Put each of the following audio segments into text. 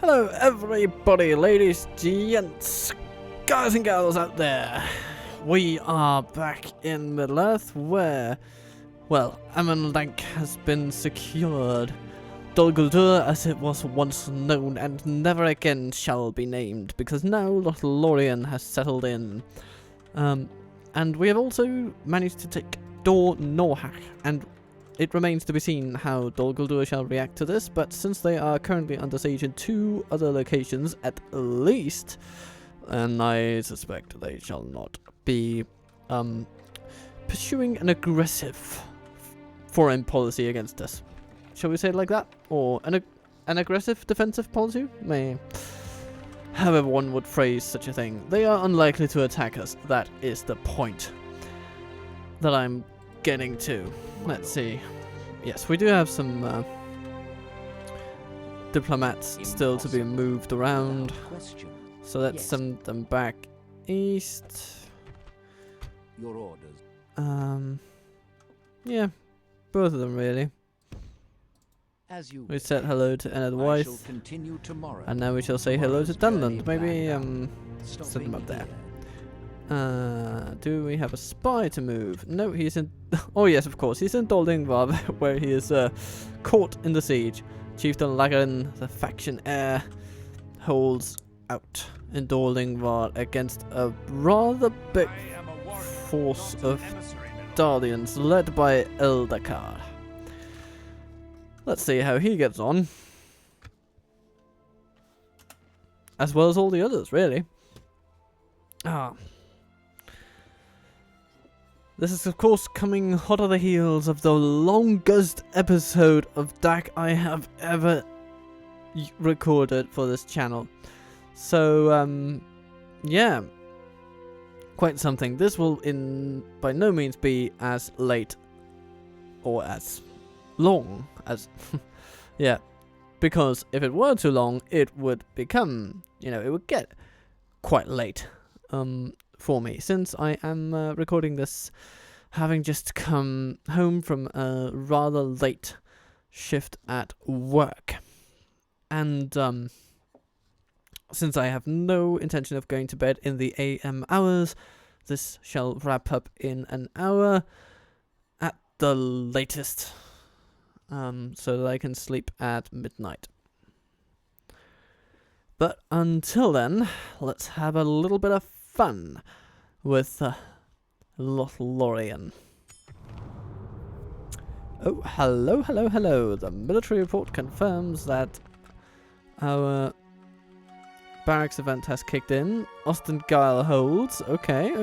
Hello everybody, ladies, gents, guys and girls out there. We are back in Middle-earth where, well, Amanlank has been secured. Dol Guldur as it was once known and never again shall be named, because now Lothlorien has settled in. And we have also managed to take Dor Norhach, and it remains to be seen how Dol Guldur shall react to this, but since they are currently under siege in 2 other locations at least, and I suspect they shall not be pursuing an aggressive foreign policy against us. Shall we say it like that? Or an aggressive defensive policy? However one would phrase such a thing. They are unlikely to attack us. That is the point that I'm getting to. Let's see. Yes, we do have some diplomats still to be moved around. So let's send them back east. Your orders. Yeah, both of them really. As you We said hello to Enid Weiss, and now we shall say hello to Dunland. Maybe set them up there. Do we have a spy to move? No, he's in... Oh yes, of course, he's in Doldingvar, where he is caught in the siege. Chieftain Lagarin, the faction heir, holds out in Doldingvar against a rather big force of Dardians led by Eldakar. Let's see how he gets on. As well as all the others, really. This is, of course, coming hot on the heels of the longest episode of DAC I have ever recorded for this channel. So, yeah. Quite something. This will by no means be as late or as long as... yeah. Because if it were too long, it would become, it would get quite late. For me, since I am recording this having just come home from a rather late shift at work, and since I have no intention of going to bed in the AM hours, this shall wrap up in an hour at the latest, so that I can sleep at midnight. But until then, let's have a little bit of fun with Lothlorien. Oh, hello. The military report confirms that our barracks event has kicked in. Ostengile holds. Okay.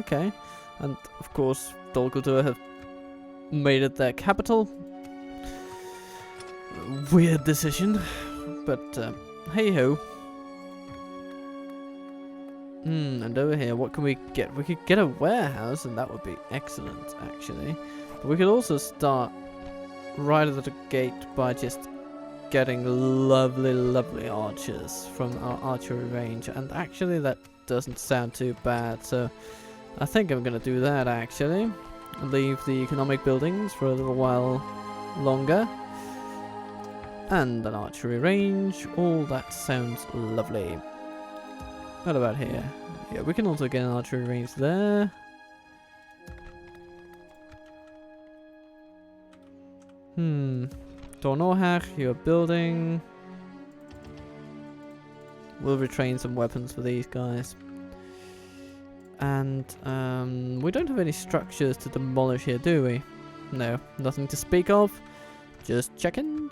And, of course, Dol Guldur have made it their capital. Weird decision. But, hey-ho. And over here, what can we get? We could get a warehouse, and that would be excellent, actually. But we could also start right at the gate by just getting lovely archers from our archery range. And actually, that doesn't sound too bad, so I think I'm going to do that, actually. Leave the economic buildings for a little while longer. And an archery range. All that sounds lovely. What about here? Yeah, we can also get an archery range there. Dor Norhach, you're building. We'll retrain some weapons for these guys. And we don't have any structures to demolish here, do we? No, nothing to speak of. Just checking.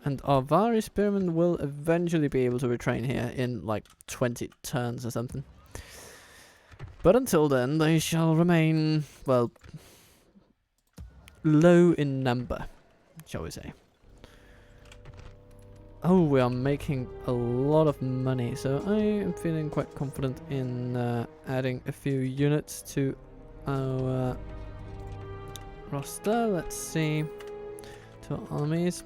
And our Vari Spearmen will eventually be able to retrain here in like 20 turns or something. But until then, they shall remain, well, low in number, shall we say. Oh, we are making a lot of money, so I am feeling quite confident in adding a few units to our roster. Let's see. To our armies.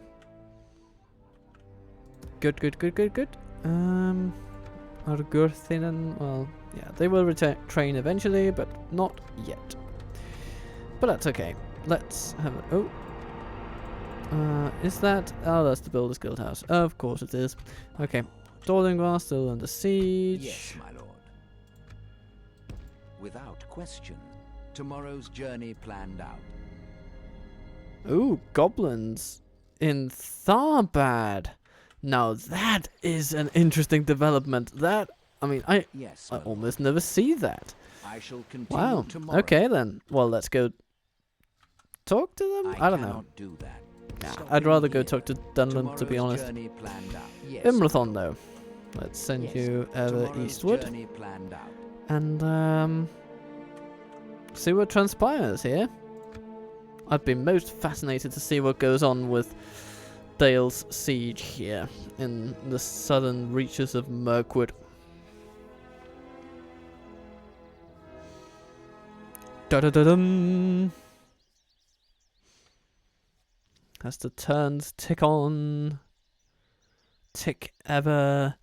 Good. Ar-Adûnâim, well, yeah, they will train eventually, but not yet. But that's okay. Let's have it. Oh. Is that? Oh, that's the Builder's Guild house. Of course it is. Okay. Dorlingvar still under siege. Yes, my lord. Without question. Tomorrow's journey planned out. Ooh, goblins in Tharbad. Now that is an interesting development. That, I mean, I almost never see that. I shall continue Wow. tomorrow. Okay then. Well, let's go talk to them. I don't know. Do that. Nah, I'd rather go talk to Dunland, to be honest. Yes, Imrathon, though. Let's send you ever eastward. And, see what transpires here. I'd be most fascinated to see what goes on with Dale's siege here in the southern reaches of Mirkwood. Da-da-da-dum! As the turns tick on, tick ever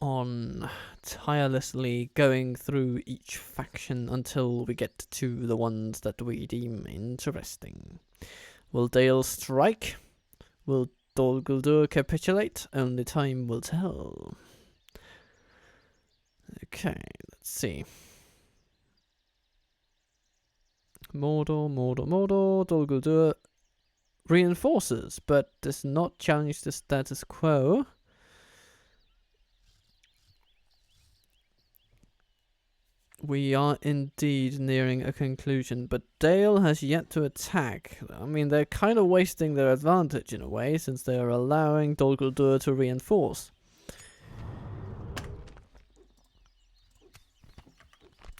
on, tirelessly going through each faction until we get to the ones that we deem interesting. Will Dale strike? Will Dol Guldur capitulate? Only time will tell. Okay, let's see. Mordor, Dol Guldur reinforces, but does not challenge the status quo. We are indeed nearing a conclusion, but Dale has yet to attack. I mean, they're kind of wasting their advantage in a way, since they are allowing Dol Guldur to reinforce.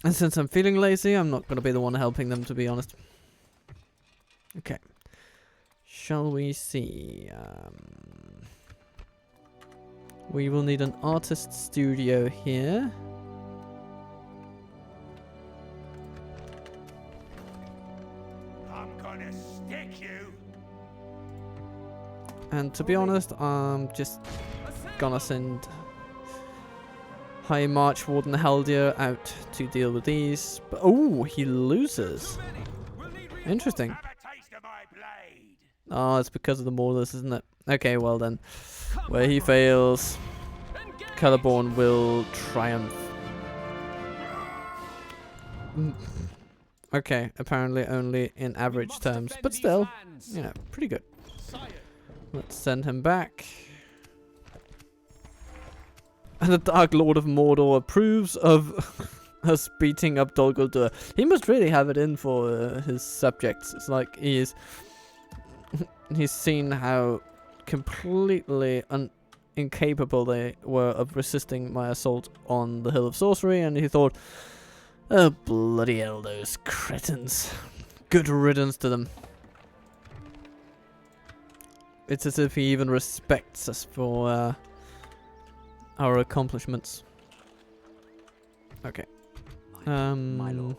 And since I'm feeling lazy, I'm not going to be the one helping them, to be honest. Okay. Shall we see? We will need an artist studio here. I'm gonna stick you. And to be honest, I'm just gonna send High March Warden Haldir out to deal with these. But oh, he loses. Interesting. Oh, it's because of the Maulers, isn't it? Okay, well then. Where he fails, Colorborn will triumph. Okay, apparently only in average terms, but still, you know, pretty good. Let's send him back. And the Dark Lord of Mordor approves of us beating up Dol Guldur. He must really have it in for his subjects. It's like he's seen how completely incapable they were of resisting my assault on the Hill of Sorcery, and he thought, oh bloody hell, those cretins. Good riddance to them. It's as if he even respects us for our accomplishments. Okay. My lord.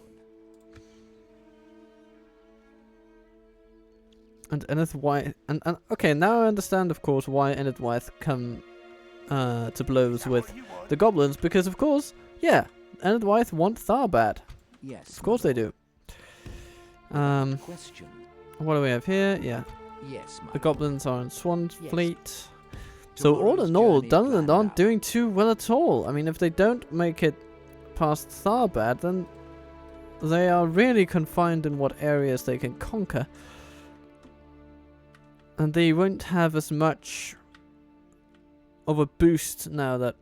And Eneth Wyeth, and okay, now I understand, of course, why Eneth Wyeth come to blows with the goblins, because of course, yeah, Eneth Wyeth want Tharbad. Yes. Of course they do. Question. What do we have here? Yeah. Yes, The goblins are in Swan Fleet. So all in all, Dunland aren't doing too well at all. I mean, if they don't make it past Tharbad, then they are really confined in what areas they can conquer. And they won't have as much of a boost now that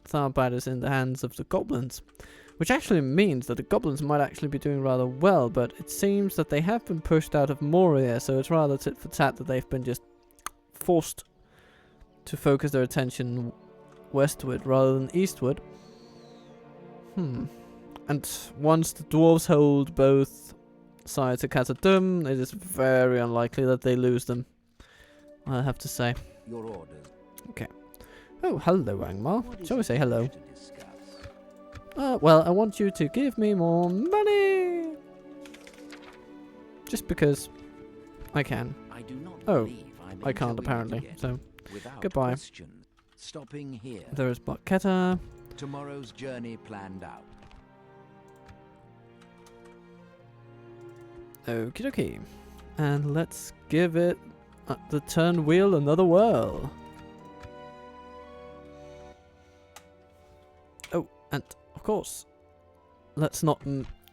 Tharbad is in the hands of the goblins. Which actually means that the goblins might actually be doing rather well, but it seems that they have been pushed out of Moria, so it's rather tit for tat that they've been just forced to focus their attention westward rather than eastward. And once the dwarves hold both sides of Khazad-dûm, it is very unlikely that they lose them, I have to say. Your orders. Okay. Oh, hello, Angmar. Shall we say hello? Well, I want you to give me more money! Just because I can. I do not I can't apparently, so goodbye. Stopping here. There is Barketa. Tomorrow's journey planned out. Okie dokie. And let's give it at the turn wheel another whirl. Oh, and of course, let's not.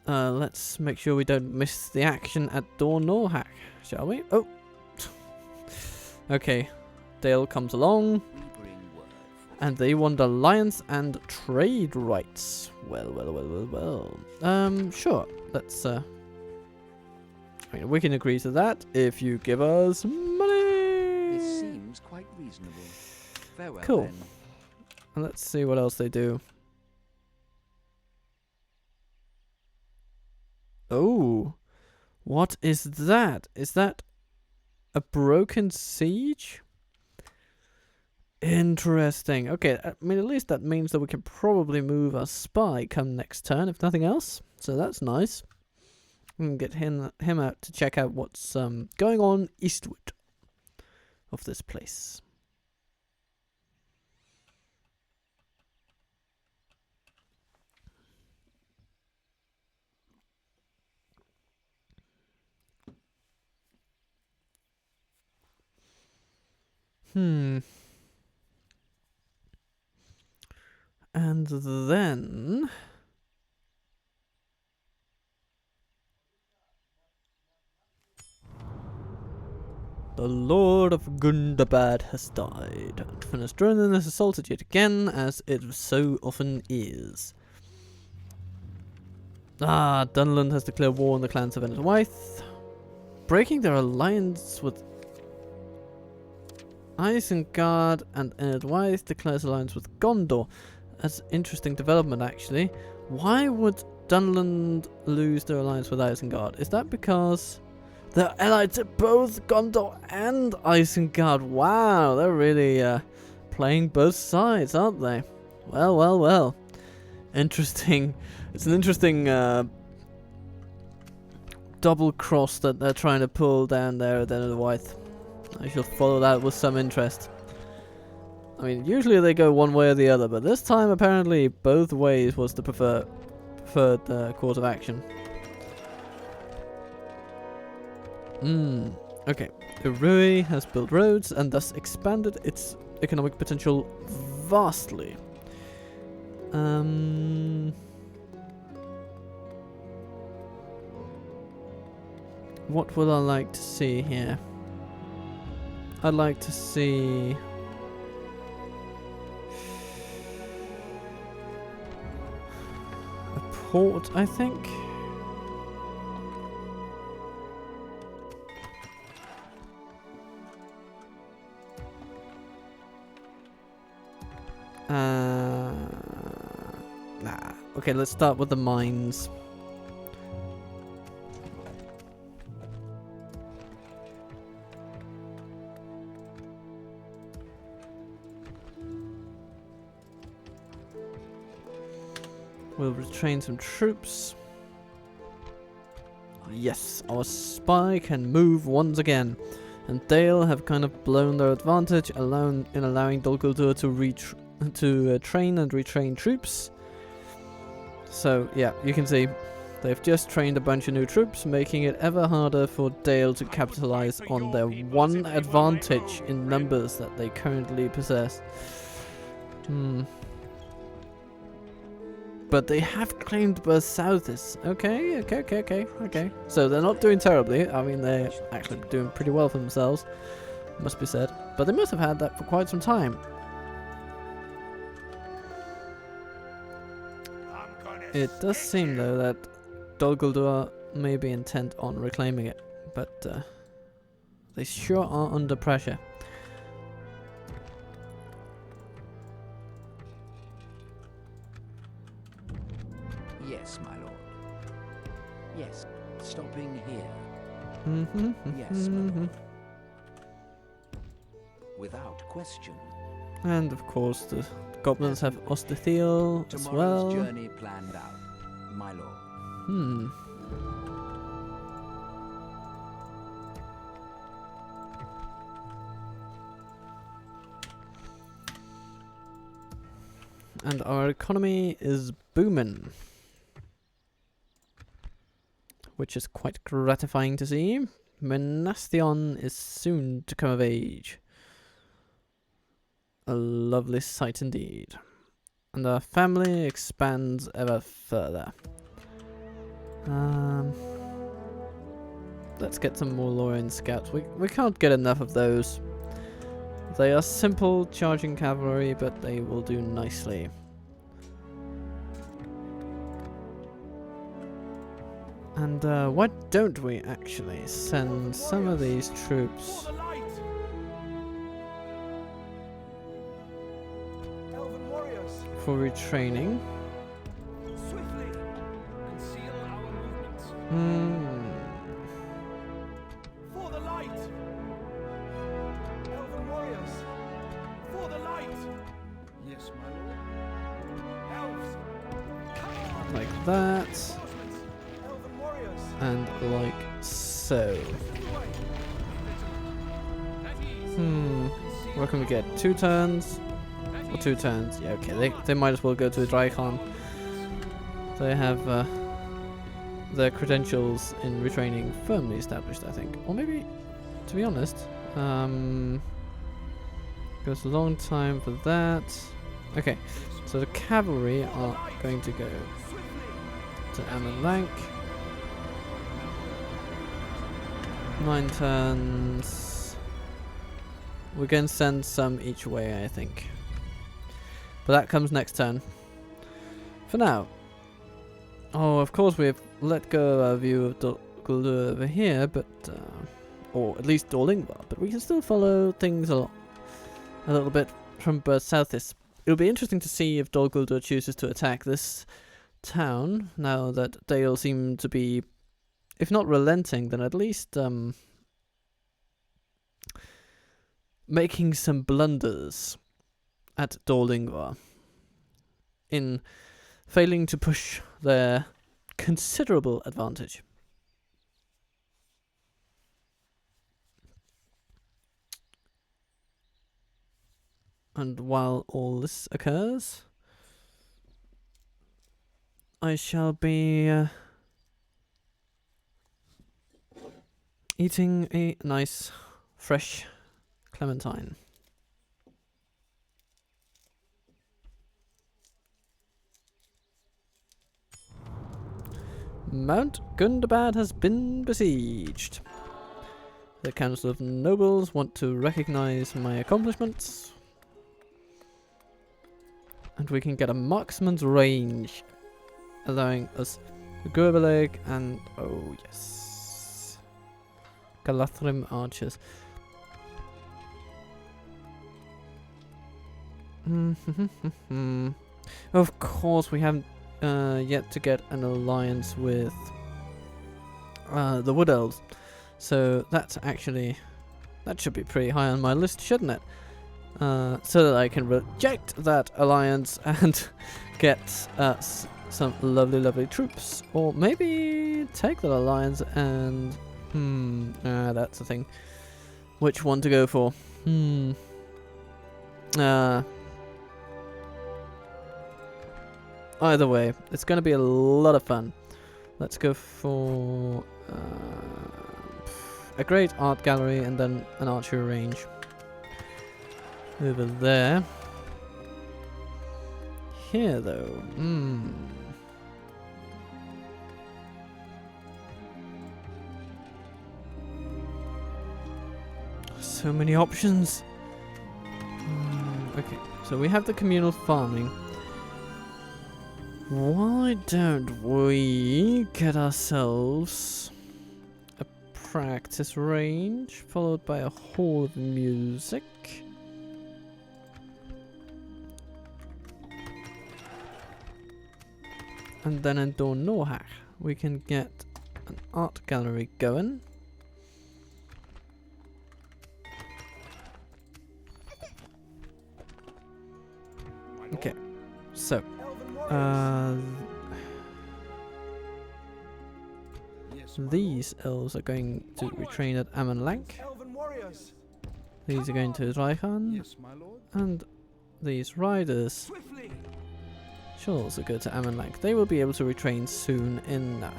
Let's make sure we don't miss the action at Dornorhack, shall we? Oh, okay. Dale comes along, and they want alliance and trade rights. Well. Sure. Let's. I mean, we can agree to that if you give us money. This seems quite reasonable. Farewell, Cool. then. And let's see what else they do. Oh, what is that? Is that a broken siege? Interesting. Okay, I mean, at least that means that we can probably move our spy come next turn, if nothing else. So that's nice. We can get him out to check out what's going on eastward of this place. And then the Lord of Gundabad has died. Finestronien has assaulted yet again, as it so often is. Dunland has declared war on the clans of Enidwaith, breaking their alliance with Isengard, and Enidwaith declares alliance with Gondor. That's an interesting development, actually. Why would Dunland lose their alliance with Isengard? Is that because they're allied to both Gondor and Isengard? Wow, they're really playing both sides, aren't they? Well. Interesting. It's an interesting double cross that they're trying to pull down there at Enidwaith. I shall follow that with some interest. I mean, usually they go one way or the other, but this time apparently both ways was the preferred course of action. Okay. Rui has built roads and thus expanded its economic potential vastly. What would I like to see here? I'd like to see a port, I think. Nah. Okay, let's start with the mines. We'll retrain some troops. Yes, our spy can move once again. And Dale have kind of blown their advantage allowing Dol Guldur to train and retrain troops. So yeah, you can see they've just trained a bunch of new troops, making it ever harder for Dale to capitalize on their one advantage in numbers that they currently possess. But they have claimed both Souths. Okay. So they're not doing terribly. I mean, they're actually doing pretty well for themselves, must be said. But they must have had that for quite some time. It does seem, though, that Dol Guldur may be intent on reclaiming it. But they sure are under pressure. Yes, my lord. Yes, stopping here. Yes, my lord. Without question. And of course, the goblins have Ostithiel as well. Tomorrow's journey planned out, my lord. And our economy is booming, which is quite gratifying to see. Menastion is soon to come of age. A lovely sight indeed. And our family expands ever further. Let's get some more Lorien scouts. We can't get enough of those. They are simple charging cavalry, but they will do nicely. And why don't we actually send some of these troops for retraining? For the light! Elven warriors! For the light! Yes, my lord. Elves! Come on! Like that. Elven warriors! And like so. What can we get? 2 turns? Or 2 turns? Yeah, okay. They might as well go to Drycon. They have their credentials in retraining firmly established, I think. Or maybe, to be honest, goes a long time for that. Okay, so the cavalry are going to go to Amelank. 9 turns. We're going to send some each way, I think. But that comes next turn. For now. Oh, of course we've let go of our view of Galu over here, but or at least Dorlingvar, but we can still follow things a little bit from southeast. It'll be interesting to see if Dol Guldur chooses to attack this town, now that Dale seem to be, if not relenting, then at least making some blunders at Dorlingvar in failing to push their considerable advantage. And while all this occurs, I shall be eating a nice, fresh clementine. Mount Gundabad has been besieged. The Council of Nobles want to recognize my accomplishments. And we can get a marksman's range, allowing us Gurbaleg and, oh yes, Galathrim archers. Of course, we haven't yet to get an alliance with the Wood Elves, so that's actually, that should be pretty high on my list, shouldn't it? So that I can reject that alliance and get some lovely troops, or maybe take that alliance and that's the thing. Which one to go for? Either way, it's going to be a lot of fun. Let's go for a great art gallery and then an archery range. Over there. Here, though. So many options. Okay, so we have the communal farming. Why don't we get ourselves a practice range, followed by a hall of music? And then in Dornorhach, we can get an art gallery going. Okay, so these elves are going to retrain at Amonlank. These are going to Drychan. And these riders shall also go to Amonlank. They will be able to retrain soon enough.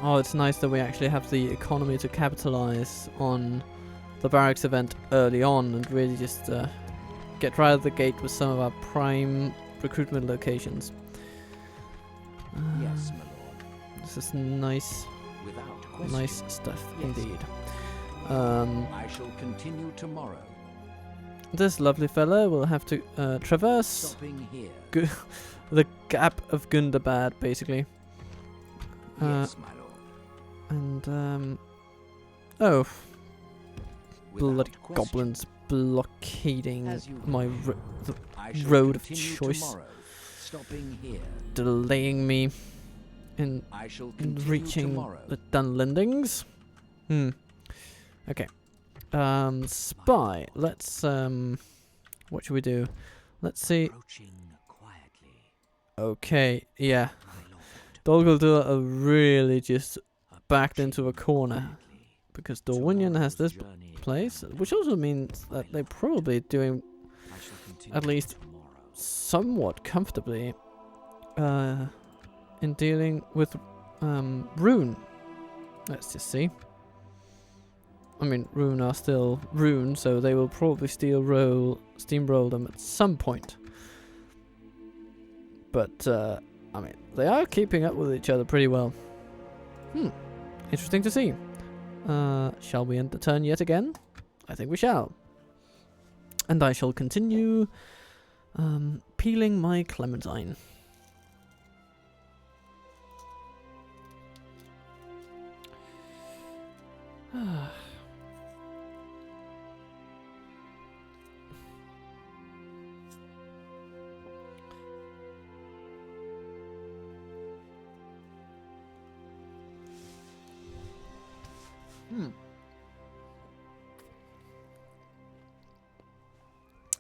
Oh, it's nice that we actually have the economy to capitalize on the barracks event early on and really just get right out of the gate with some of our prime recruitment locations. Yes, my lord. This is nice, Without question. nice stuff Yes. indeed. I shall continue tomorrow. This lovely fella will have to traverse Stopping here. the gap of Gundabad, basically. Yes, my lord. And oh, Without bloody question. goblins blockading As you my wish. I shall road of continue choice. tomorrow. Stopping here. delaying me in I shall in continue reaching tomorrow. the Dunlendings. Okay. Spy. Let's what should we do? Let's see. Approaching quietly, Okay, yeah. my lord. Dolguldur are really just backed into a Approaching corner quietly. because Dorwinion has this Tomorrow's journey place, planned. which also means that they're probably doing I shall continue at least tomorrow. somewhat comfortably in dealing with Rune. Let's just see. I mean, Rune are still Rune, so they will probably steamroll them at some point. But I mean, they are keeping up with each other pretty well. Interesting to see. Shall we end the turn yet again? I think we shall. And I shall continue peeling my clementine.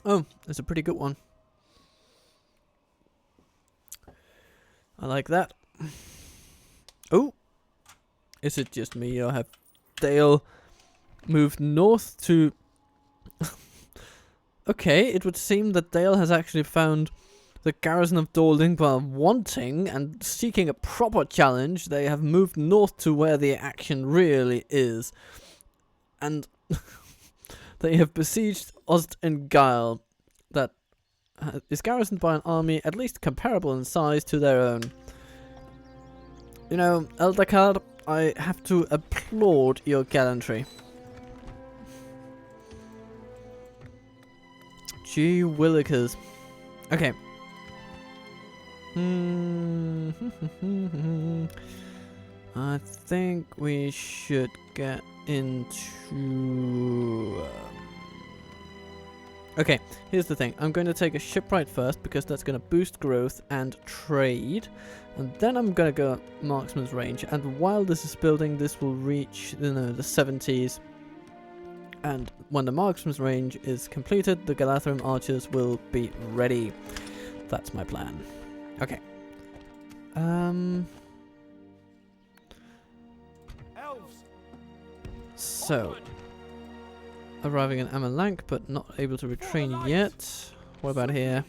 Oh, that's a pretty good one. I like that. Oh, is it just me or have Dale moved north to... Okay, it would seem that Dale has actually found the garrison of Dordingbar wanting and seeking a proper challenge. They have moved north to where the action really is. And they have besieged Ost and Guile, that is garrisoned by an army at least comparable in size to their own. You know, Eldakar, I have to applaud your gallantry. Gee willikers. Okay. I think we should get into... Okay, here's the thing. I'm going to take a shipwright first because that's going to boost growth and trade. And then I'm going to go marksman's range. And while this is building, this will reach, you know, the 70s. And when the marksman's range is completed, the Galatharim archers will be ready. That's my plan. Okay. Elves, So, onward. arriving in Amalank, but not able to retrain yet. What about here?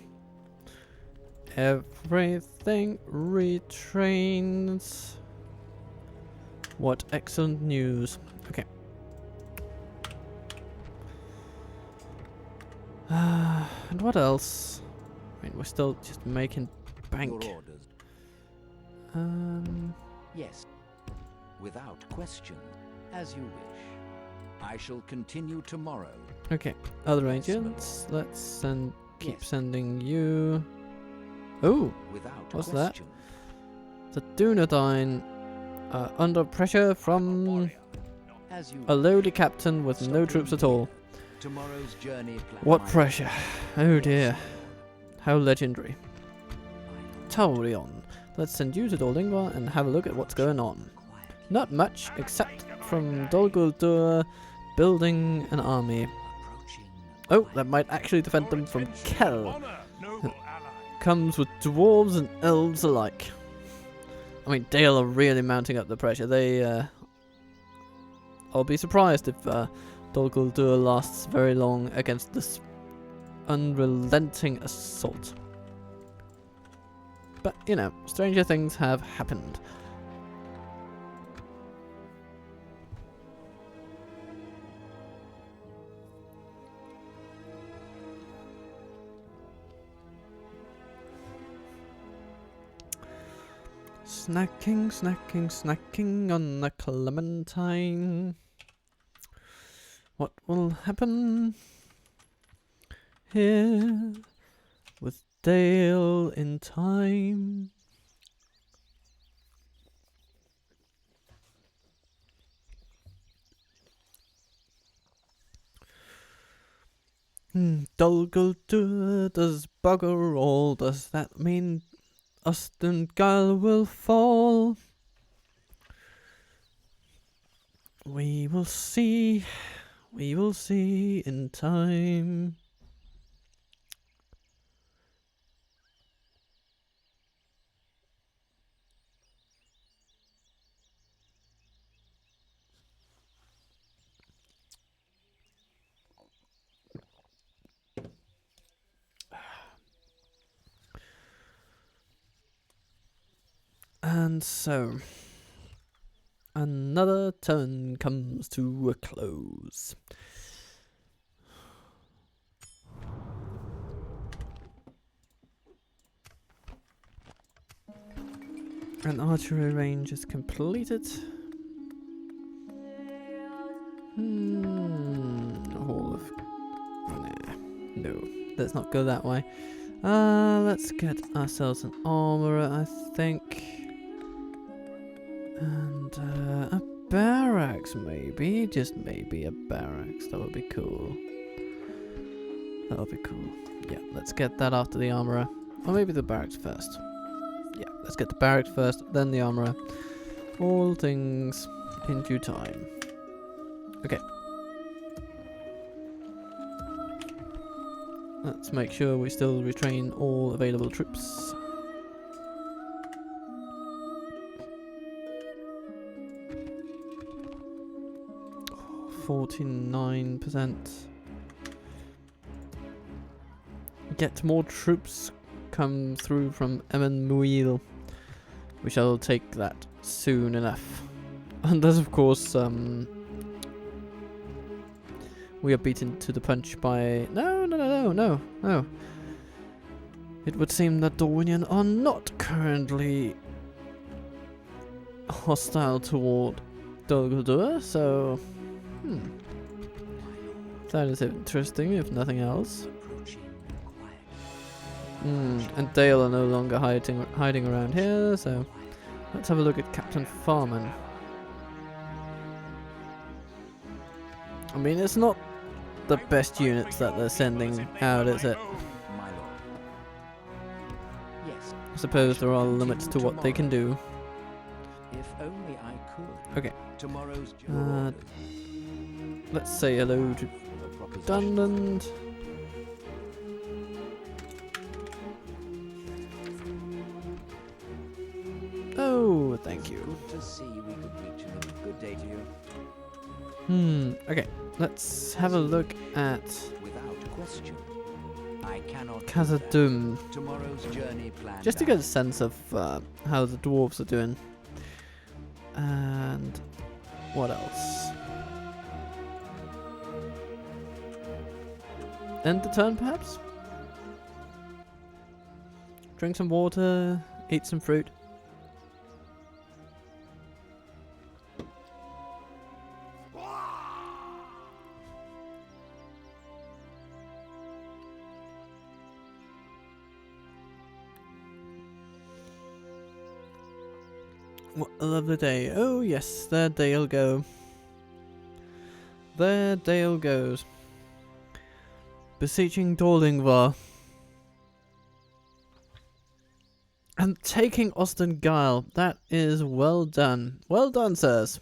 Everything retrains. What excellent news. Okay. And what else? I mean, we're still just making bank. Your orders. Yes. Without question. As you wish. I shall continue tomorrow. Okay, other Yes, my agents. Let's keep Yes. sending you. Oh, Without What's that? question. the Dunedain are under pressure from As you a lowly captain with no Stopping troops at here. all. Tomorrow's journey plan. What my pressure? lord. Oh Yes, dear, how legendary. my lord. Taurion. Let's send you to Doldingvar and have a look at what's going on. Quietly. Not much, except from Dol Guldur building an army. Approaching Oh, quietly. that might actually defend them from Kel. Honor, noble ally. Comes with dwarves and elves alike. I mean, Dale are really mounting up the pressure. They, I'll be surprised if Dol Guldur lasts very long against this unrelenting assault. But, you know, stranger things have happened. Snacking, snacking, snacking on the clementine. What will happen here with Dale in time? Dol-Guldur does bugger all. Does that mean Galu will fall? We will see. We will see in time. And so, another turn comes to a close. An archery range is completed. Hall of... Nah, no, let's not go that way. Let's get ourselves an armourer, I think. And a barracks, maybe. Just maybe a barracks. That would be cool. That would be cool. Yeah, let's get that after the armourer. Or maybe the barracks first. Yeah, let's get the barracks first, then the armourer. All things in due time. Okay. Let's make sure we still retrain all available troops. 49%. Get more troops come through from Emmanuel. We shall take that soon enough. Unless, of course, we are beaten to the punch by... No. It would seem that the Lorien are not currently hostile toward Dol-Guldur, so... That is interesting, if nothing else. And Dale are no longer hiding around here, so... Let's have a look at Captain Farman. I mean, it's not the best units that they're sending out, is it? I suppose there are limits to what they can do. If only I could. Okay. Tomorrow's Let's say hello to Dunland. Oh, thank you. Good to see we could reach them. Good day to you. Okay. Let's have a look at Without question. I cannot Ar-Adûnâim. Tomorrow's journey plan. Just to get a sense of how the dwarves are doing. And what else? End the turn, perhaps? Drink some water, eat some fruit. What a lovely day. Oh yes, there Dale go. There Dale goes. Besieging Dorlingvar. And taking Ostengile. That is well done. Well done, sirs.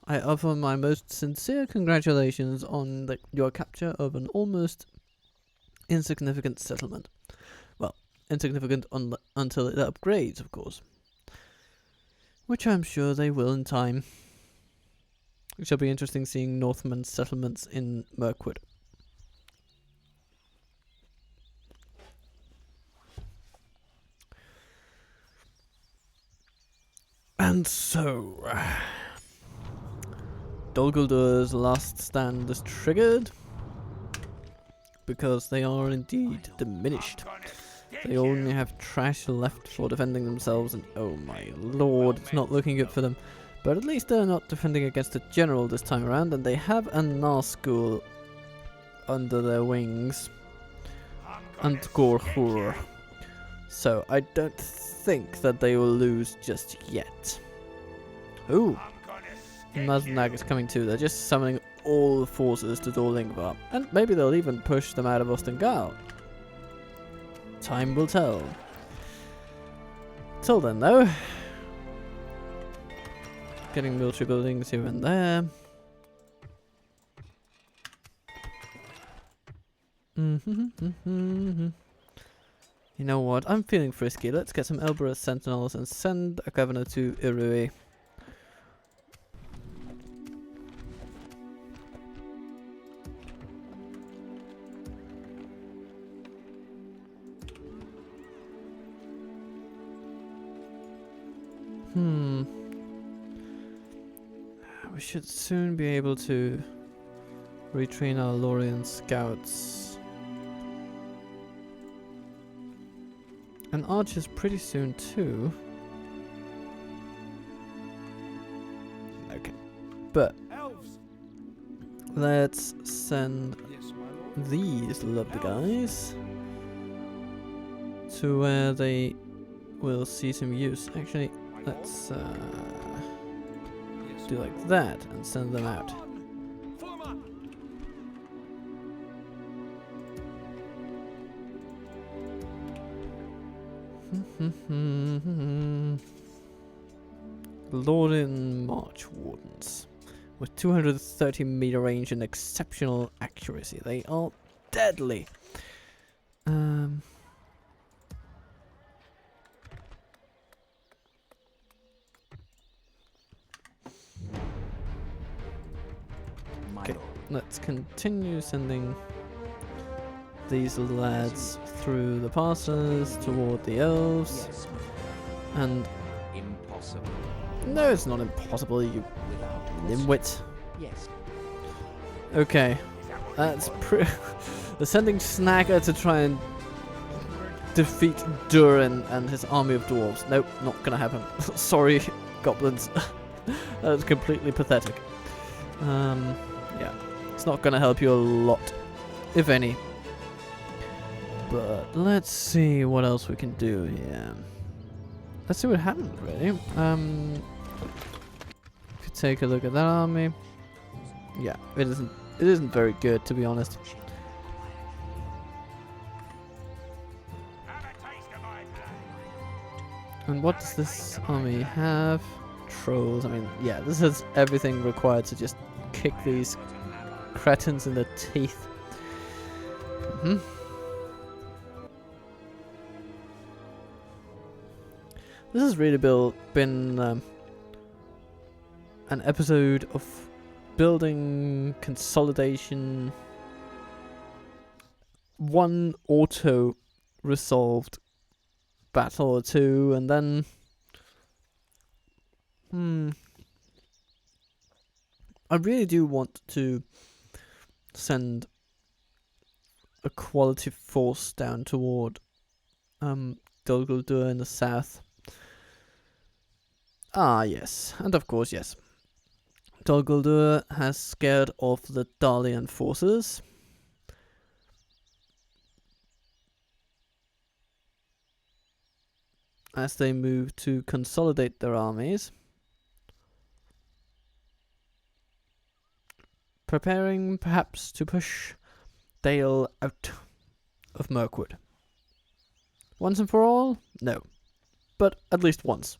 I offer my most sincere congratulations on your capture of an almost insignificant settlement. Well, insignificant until it upgrades, of course. Which I'm sure they will in time. It shall be interesting seeing Northmen's settlements in Mirkwood. And so... Dol-Guldur's last stand is triggered. Because they are indeed diminished. They only have trash left for defending themselves, and oh my lord, it's not looking good for them. But at least they're not defending against a general this time around, and they have a Nazgul under their wings. And Gorhur. So I don't think that they will lose just yet. Ooh, Maznag is coming too. They're just summoning all the forces to Dorlingvar, and maybe they'll even push them out of Ostengal. Time will tell. Till then, though, getting military buildings here and there. You know what? I'm feeling frisky. Let's get some Elbereth Sentinels and send a governor to Irui. We should soon be able to retrain our Lorien scouts. And archers pretty soon too. Okay. But let's send these lovely guys to where they will see some use. Actually, let's do like that and send them out. Lorien March Wardens with 230-meter range and exceptional accuracy. They are deadly. Okay, let's continue sending these lads through the passes toward the elves. Yes, And impossible. no, it's not impossible, you nimwit. Yes. Okay, that's they're sending Snagger to try and defeat Durin and his army of dwarves. Nope, not gonna happen. Sorry, goblins. That's completely pathetic. Yeah, it's not gonna help you a lot, if any. But let's see what else we can do here. Let's see what happens, really. Could take a look at that army. Yeah, it isn't very good, to be honest. And what does this army have? Trolls. I mean, yeah, this has everything required to just kick these cretins in the teeth. This has really been an episode of building consolidation. One auto resolved battle or two, and then I really do want to send a quality force down toward Dol Guldur in the south. Ah, yes, and of course, yes. Dol Guldur has scared off the Dalian forces. As they move to consolidate their armies. Preparing, perhaps, to push Dale out of Mirkwood. Once and for all? No. But at least once.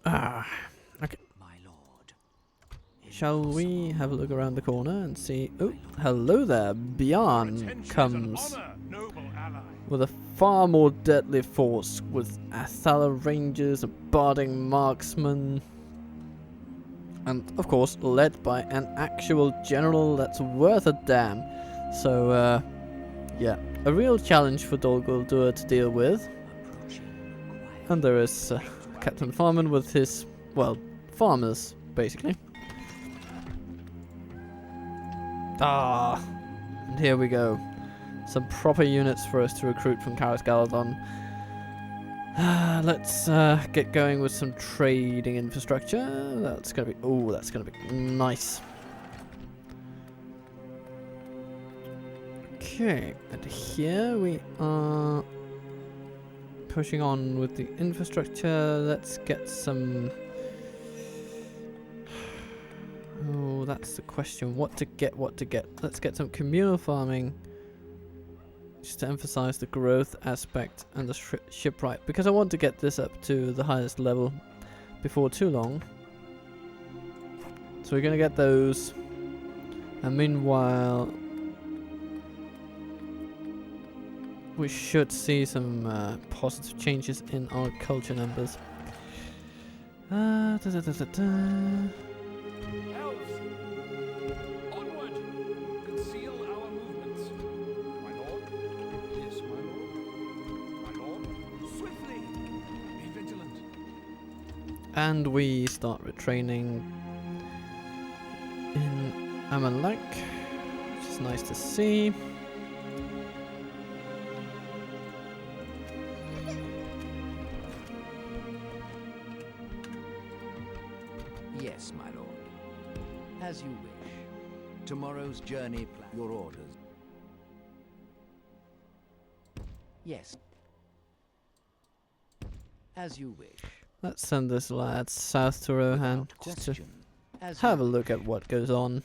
Okay. My lord. Shall we have a look around the corner and see? Oh, hello there. Bjarn comes with a far more deadly force, with Athala Rangers, a barding marksman, and of course led by an actual general that's worth a damn. So, yeah, a real challenge for Dol Guldur to deal with. And there is Captain Farman with his, well, farmers, basically. Ah, and here we go. Some proper units for us to recruit from Karas Galadon. Let's get going with some trading infrastructure. That's gonna be nice. Okay, and here we are pushing on with the infrastructure. Let's get some. Oh, that's the question. What to get? Let's get some communal farming. Just to emphasize the growth aspect and the shipwright, because I want to get this up to the highest level before too long. So we're gonna get those, and meanwhile we should see some positive changes in our culture numbers. Elves! Onward! Conceal our movements. My lord? Yes, my lord. My lord? Swiftly! Be vigilant. And we start retraining in Amalek, which is nice to see. Yes, my lord. As you wish. Tomorrow's journey plan. Your orders. Yes. As you wish. Let's send this lad south to Rohan, just to have a look at what goes on.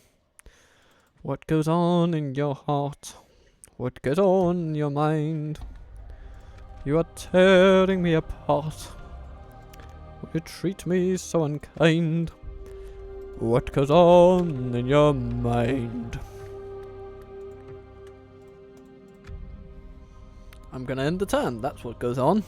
What goes on in your heart? What goes on in your mind? You are tearing me apart. You treat me so unkind. What goes on in your mind? I'm gonna end the turn, that's what goes on.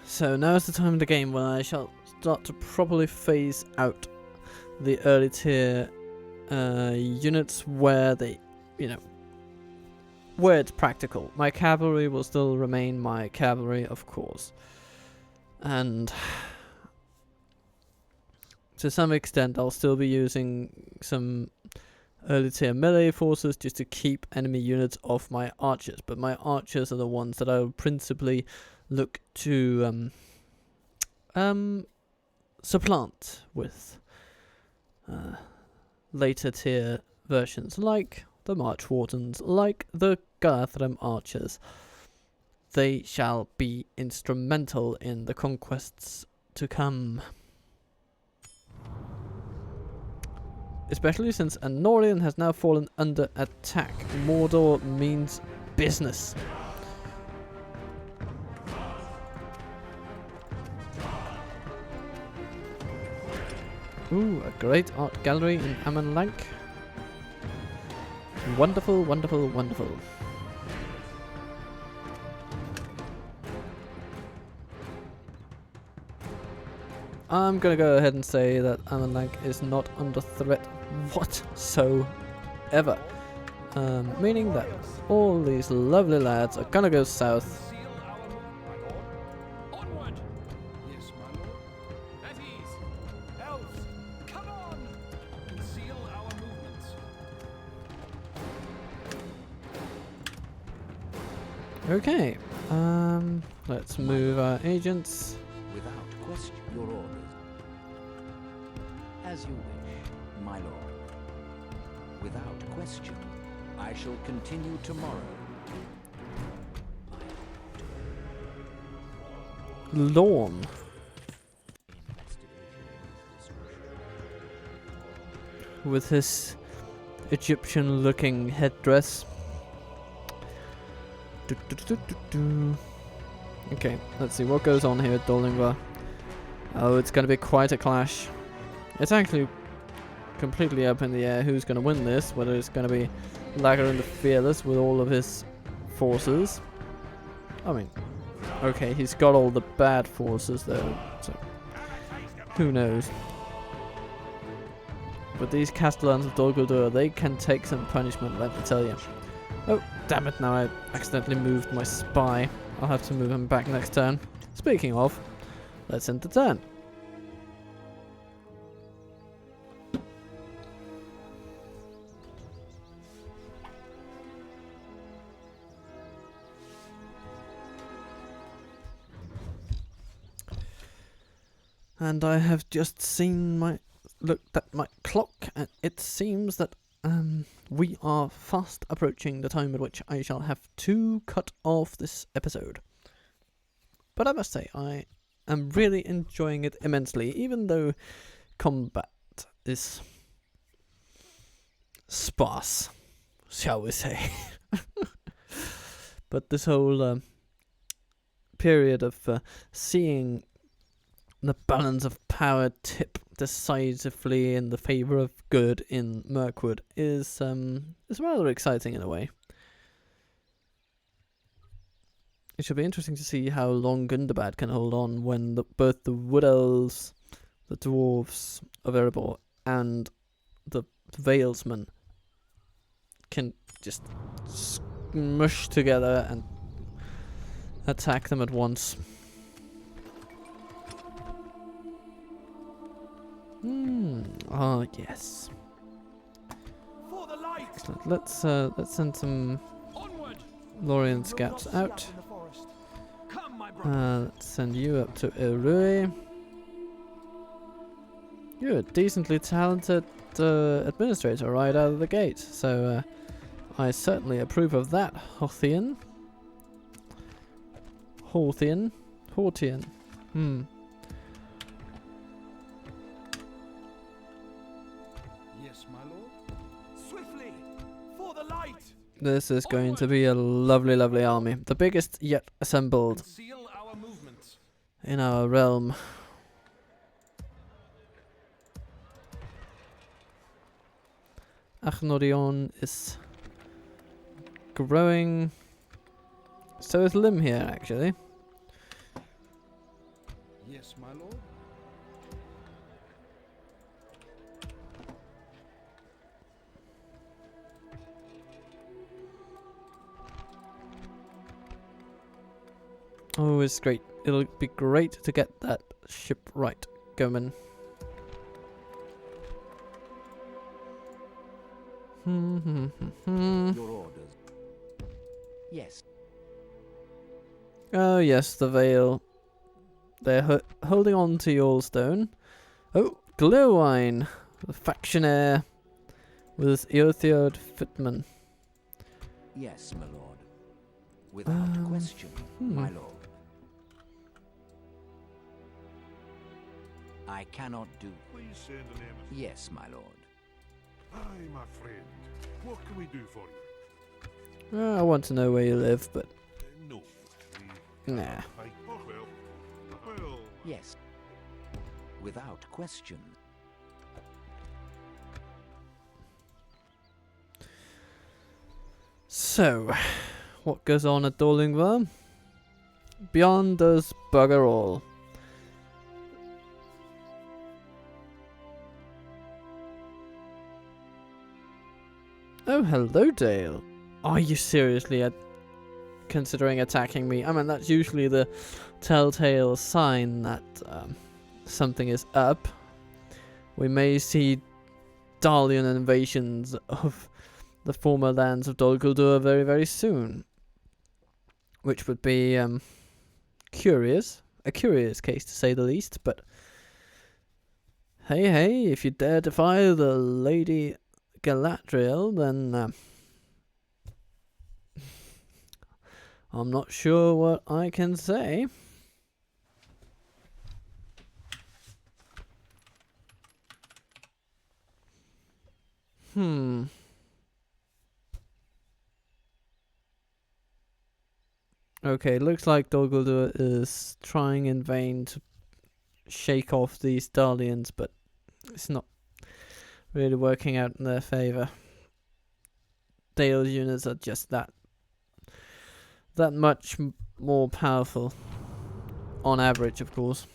So now is the time of the game when I shall start to properly phase out the early tier units where they, where it's practical. My cavalry will still remain my cavalry, of course. And to some extent I'll still be using some early tier melee forces just to keep enemy units off my archers. But my archers are the ones that I will principally look to supplant with later tier versions, like the March Wardens, like the Galu archers. They shall be instrumental in the conquests to come. Especially since Lorien has now fallen under attack. Mordor means business. Ooh, a great art gallery in Amalek. Wonderful, wonderful, wonderful. I'm gonna go ahead and say that Amalek is not under threat whatsoever. Meaning that all these lovely lads are gonna go south. Okay, let's move our agents. Without question, your orders. As you wish, my lord. Without question, I shall continue tomorrow. Lorne. With his Egyptian-looking headdress. Okay, let's see what goes on here at Dolingvar. Oh, it's going to be quite a clash. It's actually completely up in the air who's going to win this, whether it's going to be Lagarin the Fearless with all of his forces. I mean, okay, he's got all the bad forces though, so who knows. But these Castellans of Dol Guldur, they can take some punishment, let me tell you. Oh, damn it, now I accidentally moved my spy. I'll have to move him back next turn. Speaking of, let's end the turn. And I have just looked at my clock, and it seems that we are fast approaching the time at which I shall have to cut off this episode. But I must say, I am really enjoying it immensely, even though combat is sparse, shall we say. But this whole period of seeing the balance of power tip decisively in the favor of good in Mirkwood is rather exciting in a way. It should be interesting to see how long Gundabad can hold on when both the Wood Elves, the Dwarves of Erebor, and the Valesmen can just smush together and attack them at once. Ah, yes. For the light. Excellent. Let's send some Onward. Lorien scouts No out. lost in the forest. Come, my brother. Let's send you up to Irui. You're a decently talented administrator right out of the gate, so I certainly approve of that, Horthian. Horthian. Yes, my lord. Swiftly. For the light. This is going to be a lovely, lovely army. The biggest yet assembled Conceal our movements. in our realm. Ar-Adûnâim is growing. So is Lim here, actually. Yes, my lord. Oh, it's great. It'll be great to get that ship right going. Your orders. Yes. Oh yes, the Vale. They're holding on to Yallstone. Oh, Glowine, the factionaire with Eothiod Fitman. Yes, my lord. Without question, my lord. I cannot do. Please send an emissary. Yes, my lord. Aye, my friend. What can we do for you? I want to know where you live, but No. nah. Aye. Oh, well. Well. Yes. Without question. So, what goes on at Dorlingvar? Beyond does bugger all. Oh, hello, Dale. Are you seriously considering attacking me? I mean, that's usually the telltale sign that something is up. We may see Dalian invasions of the former lands of Dol Guldur very, very soon. Which would be curious. A curious case, to say the least, but hey, if you dare defy the Lady Galadriel, then I'm not sure what I can say. Okay, looks like Dol Guldur is trying in vain to shake off these Dalians, but it's not really working out in their favour. Dale's units are just that much more powerful, on average, of course.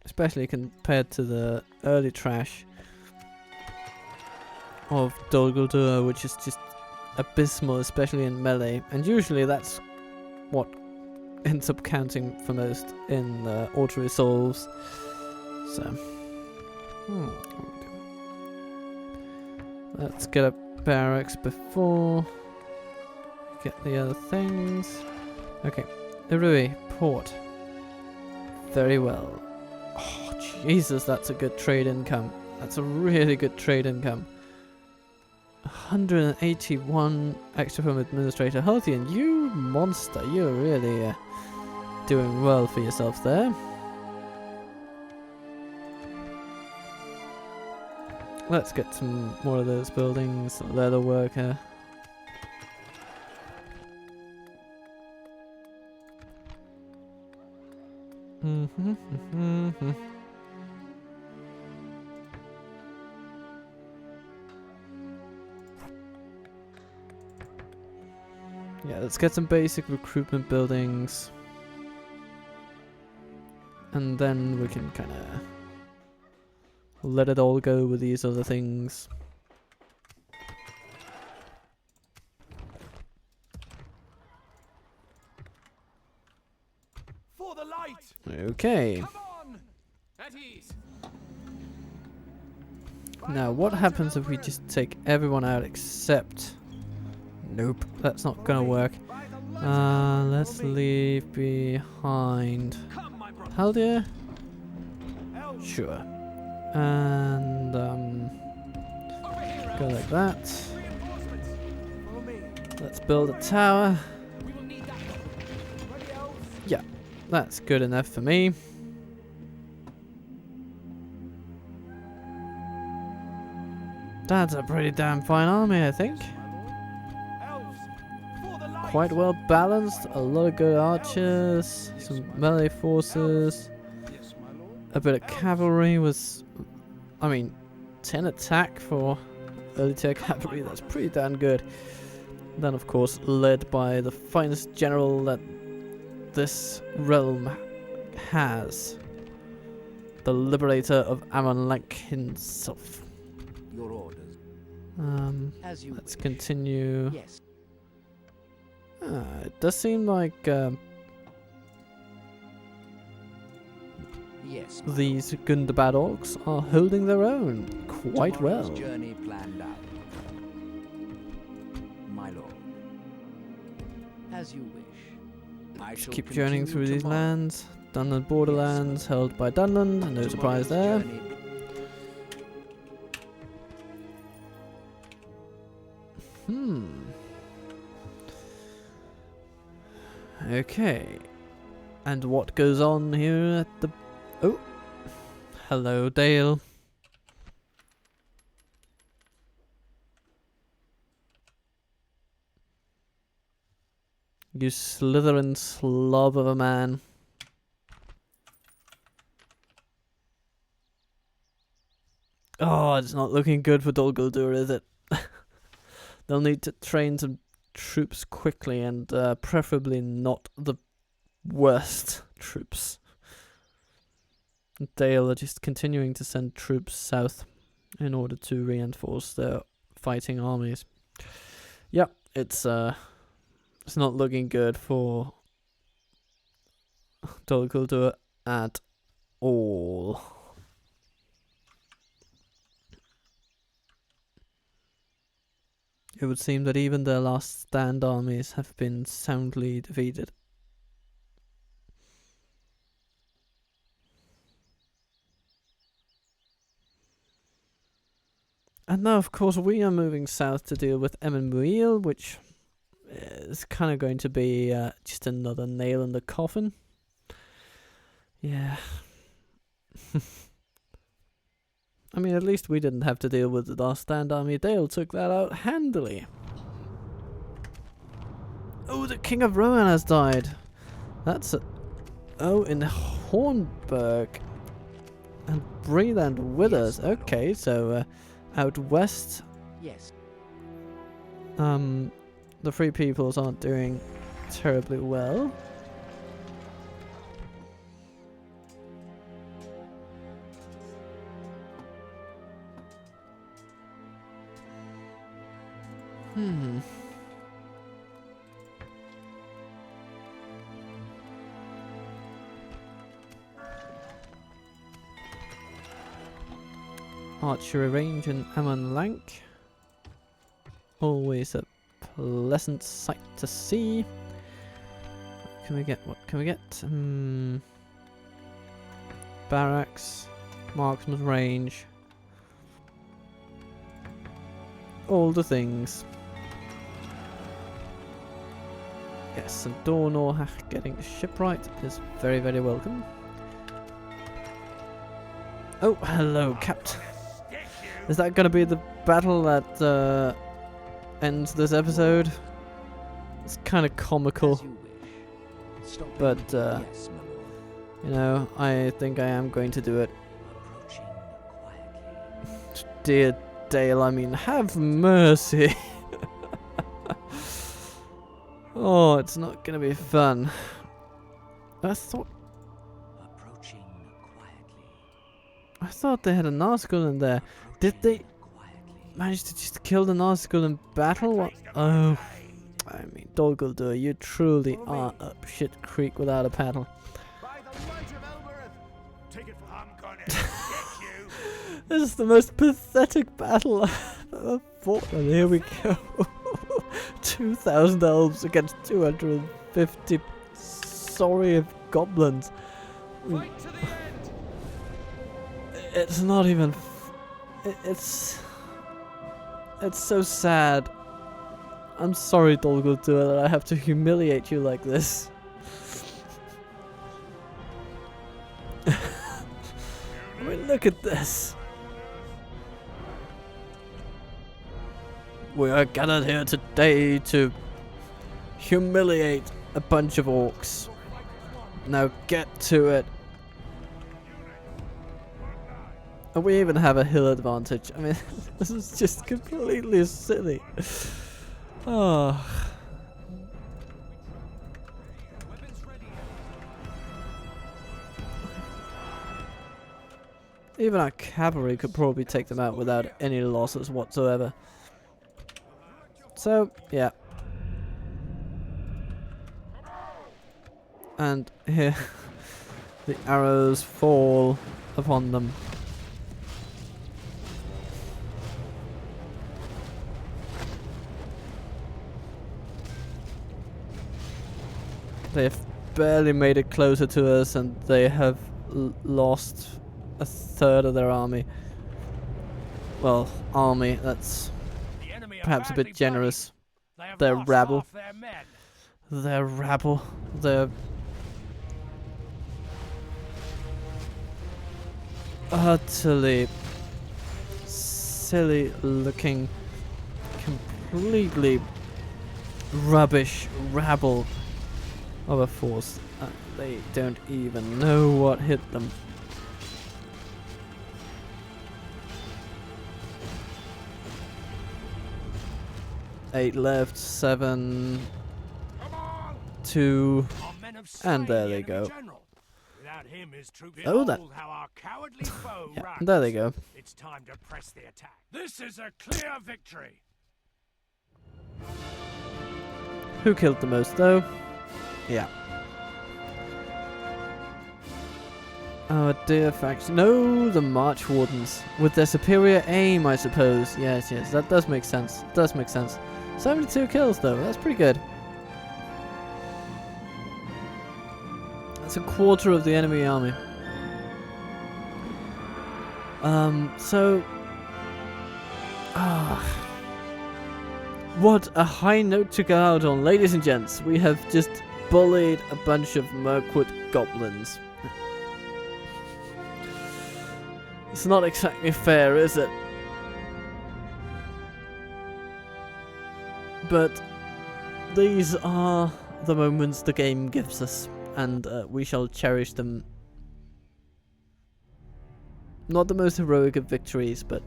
Especially compared to the early trash of Dol Guldur, which is just abysmal, especially in melee, and usually that's what ends up counting for most in auto resolves. So, let's get a barracks before we get the other things. Okay, Irui, port. Very well. Oh, Jesus, that's a good trade income. That's a really good trade income. 181 extra from Administrator Lothlorien. You monster, you're really doing well for yourself there. Let's get some more of those buildings. Leather worker. Yeah, let's get some basic recruitment buildings. And then we can kind of let it all go with these other things. For the light. Okay. Come on. At ease. Now, what happens if we just take everyone out except... Nope, that's not gonna work. Let's leave behind Haldir. Sure. And, go like that. Let's build a tower. Yeah, that's good enough for me. That's a pretty damn fine army, I think. Quite well balanced, a lot of good archers, some melee forces, a bit of cavalry was, I mean, 10 attack for early tier cavalry, that's pretty damn good. Then of course led by the finest general that this realm has, the liberator of Amalek himself. Your orders. As you Let's wish. continue. Yes. It does seem like Yes. these Gundabad orcs are holding their own quite Tomorrow's well. Journey planned out. My lord. As you wish. I shall Keep journeying through these tomorrow. lands. Dunland borderlands held by Dunland, no surprise there. Tomorrow's journey- Okay. And what goes on here at the... Oh! Hello, Dale. You slithering slob of a man. Oh, it's not looking good for Dol Guldur, is it? They'll need to train some troops quickly and preferably not the worst troops. Dale are just continuing to send troops south in order to reinforce their fighting armies. Yep, it's not looking good for Dol Guldur at all. It would seem that even their last stand armies have been soundly defeated. And now, of course, we are moving south to deal with Emyn, which is kind of going to be just another nail in the coffin. Yeah. I mean, at least we didn't have to deal with the last stand army. Dale took that out handily. Oh, the King of Rohan has died. That's a... Oh, in Hornburg. And Breland Withers. Yes, my lord. Okay, so out west, Yes. the Free Peoples aren't doing terribly well. Archery range in Amon Lank. Always a pleasant sight to see. What can we get? What can we get? Barracks, marksman range. All the things. Yes, and Dornor getting the shipwright is very, very welcome. Oh, hello, Captain. Is that going to be the battle that ends this episode? It's kind of comical, but you know, I think I am going to do it. Dear Dale, I mean, have mercy. Oh, it's not going to be fun. I thought they had a Nazgul in there. Did they manage to just kill the Nazgul in battle? What? Oh, I mean, Dol Guldur, you truly are up shit creek without a paddle. This is the most pathetic battle I've ever fought, and here we go. 2,000 elves against 250 sorry goblins. It's not even. It's so sad. I'm sorry, Dol Guldur, that I have to humiliate you like this. I mean, look at this. We are gathered here today to humiliate a bunch of orcs. Now get to it. And we even have a hill advantage. I mean, this is just completely silly. Oh. Even our cavalry could probably take them out without any losses whatsoever. So, yeah. And here, the arrows fall upon them. They have barely made it closer to us, and they have lost a third of their army. Well, army, that's perhaps a bit generous. They're rabble. They're rabble. They're utterly silly looking, completely rubbish rabble of a force. They don't even know what hit them. Eight left, 7, 2, and there they go. Oh, that. Yeah, there they go. It's time to press the attack. This is a clear victory. Who killed the most, though? Yeah. Oh dear faction. No, the March Wardens. With their superior aim, I suppose. Yes, yes, that does make sense. It does make sense. 72 kills, though. That's pretty good. That's a quarter of the enemy army. What a high note to go out on, ladies and gents. We have just bullied a bunch of Mirkwood goblins. It's not exactly fair, is it? But these are the moments the game gives us, and we shall cherish them. Not the most heroic of victories, but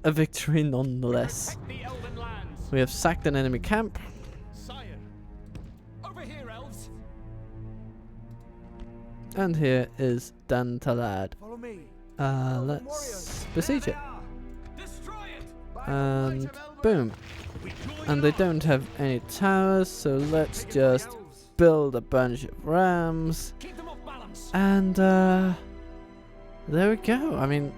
a victory nonetheless. We have sacked an enemy camp. Over here, elves. And here is Dan Talad. Follow me. Let's besiege it. Destroy it. And boom. And they don't have any towers, so let's just build a bunch of rams. And there we go. I mean,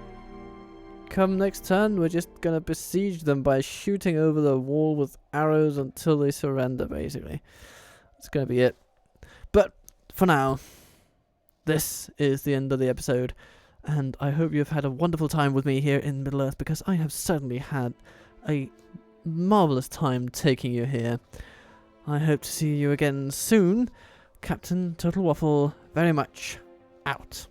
come next turn, we're just gonna besiege them by shooting over the wall with arrows until they surrender, basically. That's gonna be it. But for now, this is the end of the episode, and I hope you've had a wonderful time with me here in Middle-earth, because I have certainly had a marvellous time taking you here. I hope to see you again soon. Captain Total Waffle, very much out.